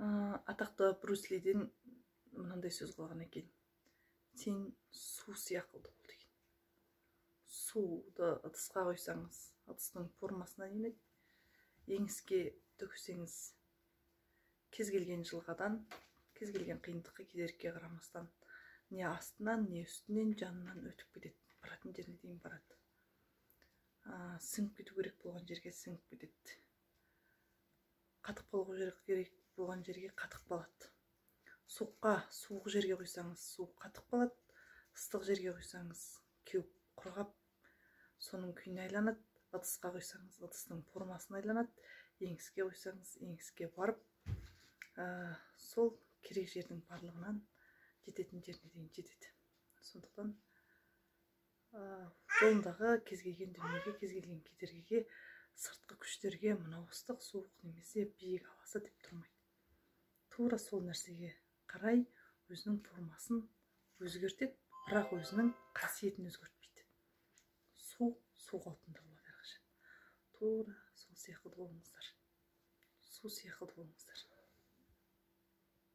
Атақты Брюс Лиден мынандай сөз қылған екен: сен су сияқты бол деген. Суды ыдысқа қойсаңыз, ыдыстың формасына енеді. Еңіске төгсеңіз, кез келген жылғадан, кез келген қиындыққа, кедергіге қарамастан не астынан, не үстінен, жанынан өтіп кетеді, баратын жеріне дейін барады. Сіңіп кету керек болған жерге сіңіп кетеді. Қатып қалу керек болған жерге қатып қалады. Суыққа, суық жерге қойсаңыз, суық қатып қалады. Ыстық жерге қойсаңыз, кеуіп құрғап, соның күйіне айланады. Ыдысқа қойсаңыз, ыдыстың формасына айланады. Еңіске қойсаңыз, еңіске барып, сол керек жердің барлығынан жететін жеріне дейін жетеді. Сондықтан жолындағы кез келген дүниеге, кез келген кедергіге, сыртқы күштерге мынау ыстық, суық немесе биік ауасы деп тұрмайды. Тура сол нәрсеге қарай өзінің формасын өзгертеді, бірақ өзінің қасиетін өзгертпейді. Су қалпында болады әрқашан. Тура сол сияқты болыңыздар. Су сияқты болыңыздар.